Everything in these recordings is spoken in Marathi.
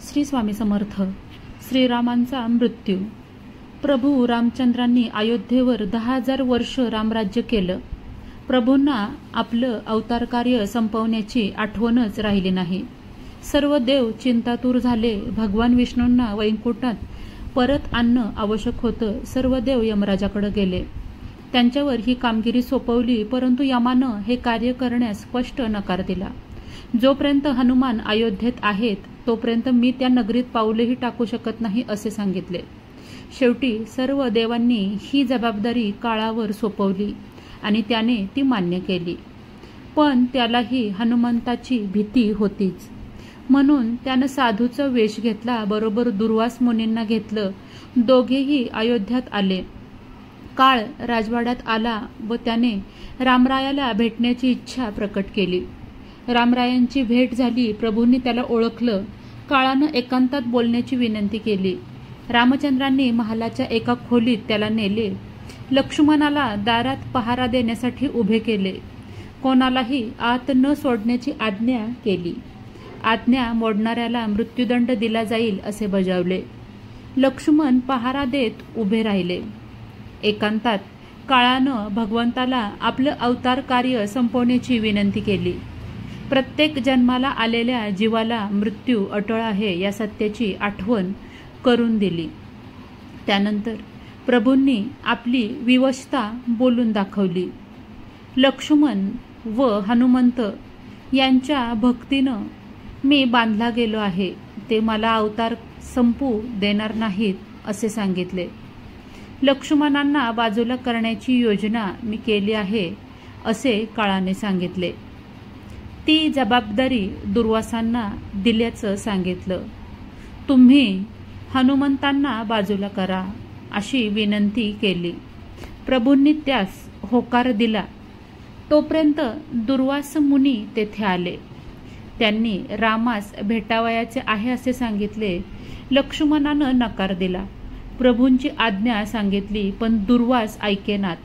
श्री स्वामी समर्थ. श्रीरामांचा मृत्यू. प्रभू रामचंद्रांनी अयोध्येवर 10,000 वर्ष रामराज्य केलं. प्रभूंना आपलं अवतार कार्य संपवण्याची आठवणच राहिली नाही. सर्व देव चिंतातूर झाले. भगवान विष्णूंना वैकुंठात परत आणणं आवश्यक होतं. सर्व देव यमराजाकडे गेले. त्यांच्यावर ही कामगिरी सोपवली, परंतु यमानं हे कार्य करण्यास स्पष्ट नकार दिला. जोपर्यंत हनुमान अयोध्येत आहेत तोपर्यंत मी त्या नगरीत पाऊलही टाकू शकत नाही असे सांगितले. शेवटी सर्व देवांनी ही जबाबदारी काळावर सोपवली आणि त्याने ती मान्य केली. पण त्यालाही हनुमंताची भीती होतीच. म्हणून त्यानं साधूचा वेश घेतला. बरोबर दुर्वास मुनींना घेतलं. दोघेही अयोध्यात आले. काळ राजवाड्यात आला व त्याने रामरायाला भेटण्याची इच्छा प्रकट केली. रामरायांची भेट झाली. प्रभूंनी त्याला ओळखलं. काळानं एकांतात बोलण्याची विनंती केली. रामचंद्रांनी महालाच्या एका खोलीत त्याला नेले. लक्ष्मणाला दारात पहारा देण्यासाठी उभे केले. कोणालाही आत न सोडण्याची आज्ञा केली. आज्ञा मोडणाऱ्याला मृत्यूदंड दिला जाईल असे बजावले. लक्ष्मण पहारा देत उभे राहिले. एकांतात काळानं भगवंताला आपलं अवतार कार्य संपवण्याची विनंती केली. प्रत्येक जन्माला आलेल्या जीवाला मृत्यू अटळ आहे या सत्याची आठवण करून दिली. त्यानंतर प्रभूंनी आपली विवशता बोलून दाखवली. लक्ष्मण व हनुमंत यांच्या भक्तीनं मी बांधला गेलो आहे. ते मला अवतार संपू देणार नाहीत असे सांगितले. लक्ष्मणांना बाजूला करण्याची योजना मी केली आहे असे काळाने सांगितले. ती जबाबदारी दुर्वासांना दिल्याचं सांगितलं. तुम्ही हनुमंतांना बाजूला करा अशी विनंती केली. प्रभूंनी त्यास होकार दिला. तोपर्यंत दुर्वास मुनी तेथे आले. त्यांनी रामास भेटावयाचे आहे असे सांगितले. लक्ष्मणानं नकार दिला. प्रभूंची आज्ञा सांगितली, पण दुर्वास ऐकेनात.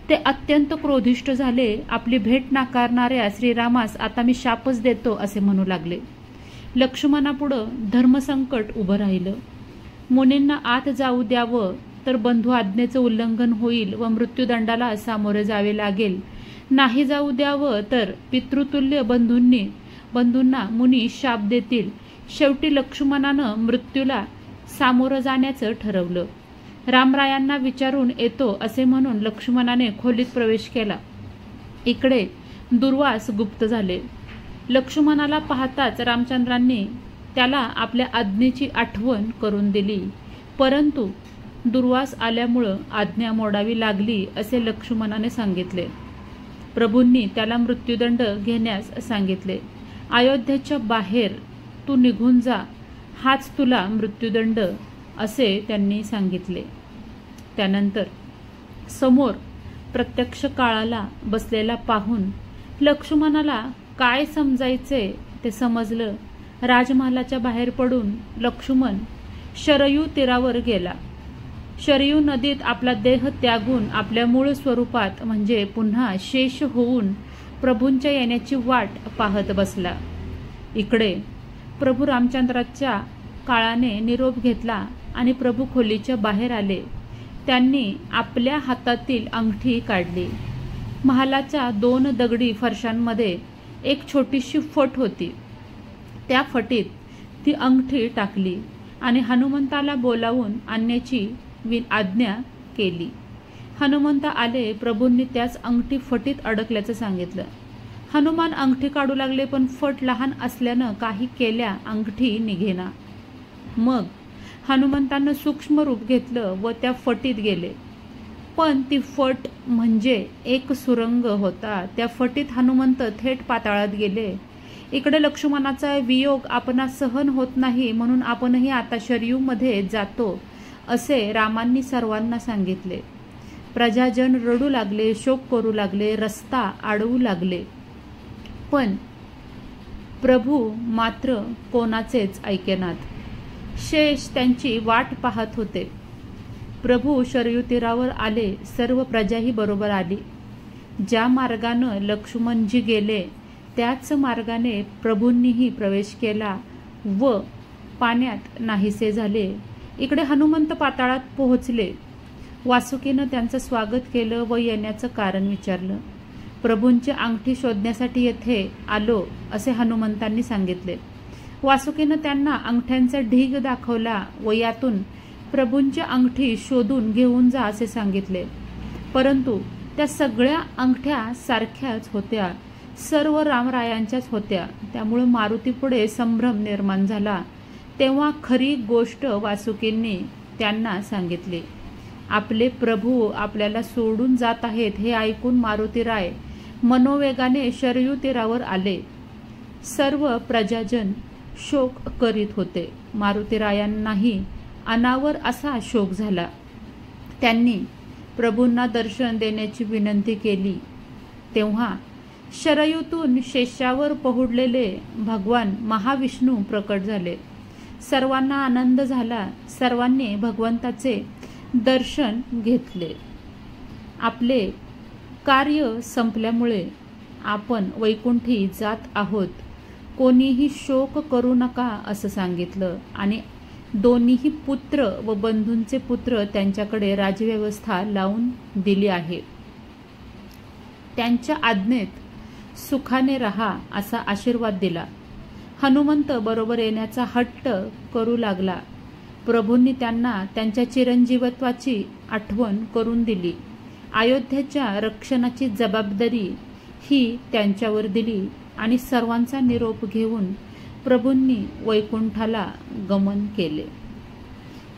ते अत्यंत क्रोधिष्ठ झाले. आपली भेट नाकारणाऱ्या श्रीरामास आता मी शापच देतो असे म्हणू लागले. लक्ष्मणापुढं धर्मसंकट उभं राहिलं. मुनींना आत जाऊ द्यावं तर बंधू आज्ञेचं उल्लंघन होईल व मृत्यूदंडाला सामोरे जावे लागेल. नाही जाऊ द्यावं तर पितृतुल्य बंधूंना मुनी शाप देतील. शेवटी लक्ष्मणानं मृत्यूला सामोरं जाण्याचं ठरवलं. रामरायांना विचारून येतो असे म्हणून लक्ष्मणाने खोलीत प्रवेश केला. इकडे दुर्वास गुप्त झाले. लक्ष्मणाला पाहताच रामचंद्रांनी त्याला आपल्या आज्ञेची आठवण करून दिली, परंतु दुर्वास आल्यामुळं आज्ञा मोडावी लागली असे लक्ष्मणाने सांगितले. प्रभूंनी त्याला मृत्यूदंड घेण्यास सांगितले. अयोध्येच्या बाहेर तू निघून जा, हाच तुला मृत्यूदंड असे त्यांनी सांगितले. त्यानंतर समोर प्रत्यक्ष काळाला बसलेला पाहून लक्ष्मणाला काय समजायचे ते समजलं. राजमहालाच्या बाहेर पडून लक्ष्मण शरयू तीरावर गेला. शरयू नदीत आपला देह त्यागून आपल्या मूळ स्वरूपात म्हणजे पुन्हा शेष होऊन प्रभूंच्या येण्याची वाट पाहत बसला. इकडे प्रभू रामचंद्राच्या काळाने निरोप घेतला आणि प्रभू खोलीच्या बाहेर आले. त्यांनी आपल्या हातातील अंगठी काढली. महालाच्या 2 दगडी फरशांमध्ये एक छोटीशी फट होती. त्या फटीत ती अंगठी टाकली आणि हनुमंताला बोलावून आणण्याची आज्ञा केली. हनुमंत आले. प्रभूंनी त्याच अंगठी फटीत अडकल्याचं सांगितलं. हनुमान अंगठी काढू लागले, पण फट लहान असल्यानं काही केल्या अंगठी निघेना. मग हनुमंतानं सूक्ष्म रूप घेतलं व त्या फटीत गेले. पण ती फट म्हणजे एक सुरंग होता. त्या फटीत हनुमंत थेट पाताळात गेले. इकडे लक्ष्मणाचा वियोग आपणास सहन होत नाही, म्हणून आपणही आता शरयूमध्ये जातो असे रामांनी सर्वांना सांगितले. प्रजाजन रडू लागले, शोक करू लागले, रस्ता अडवू लागले. पण प्रभू मात्र कोणाचेच ऐकेनात. शेष त्यांची वाट पाहत होते. प्रभू शरयू तीरावर आले. सर्व प्रजाही बरोबर आली. ज्या मार्गानं लक्ष्मणजी गेले त्याच मार्गाने प्रभूंनीही प्रवेश केला व पाण्यात नाहीसे झाले. इकडे हनुमंत पाताळात पोहोचले. वासुकीनं त्यांचं स्वागत केलं व येण्याचं कारण विचारलं. प्रभूंची अंगठी शोधण्यासाठी येथे आलो असे हनुमंतांनी सांगितले. वासुकीनं त्यांना अंगठ्यांचा ढीग दाखवला व यातून प्रभूंची अंगठी शोधून घेऊन जा असे सांगितले. परंतु त्या सगळ्या अंगठ्या सारख्याच होत्या, सर्व रामरायांच्याच होत्या. त्यामुळे मारुतीपुढे संभ्रम निर्माण झाला. तेव्हा खरी गोष्ट वासुकींनी त्यांना सांगितली. आपले प्रभू आपल्याला सोडून जात आहेत हे ऐकून मारुतीराय मनोवेगाने शरयू तीरावर आले. सर्व प्रजाजन शोक करीत होते. मारुतीरायांनाही अनावर असा शोक झाला. त्यांनी प्रभूंना दर्शन देण्याची विनंती केली. तेव्हा शरयूतून शेषावर पहुडलेले भगवान महाविष्णू प्रकट झाले. सर्वांना आनंद झाला. सर्वांनी भगवंताचे दर्शन घेतले. आपले कार्य संपल्यामुळे आपण वैकुंठी जात आहोत. कोणीही शोक करू नका असं सांगितलं आणि दोन्हीही पुत्र व बंधूंचे पुत्र त्यांच्याकडे राजव्यवस्था लावून दिली आहे. त्यांच्या आज्ञेत सुखाने राहा असा आशीर्वाद दिला. हनुमंत बरोबर येण्याचा हट्ट करू लागला. प्रभूंनी त्यांना त्यांच्या चिरंजीवत्वाची आठवण करून दिली. अयोध्येच्या रक्षणाची जबाबदारी ही त्यांच्यावर दिली आणि सर्वांचा निरोप घेऊन प्रभूंनी वैकुंठाला गमन केले.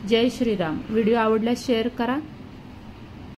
जय श्रीराम. व्हिडिओ आवडल्यास शेअर करा.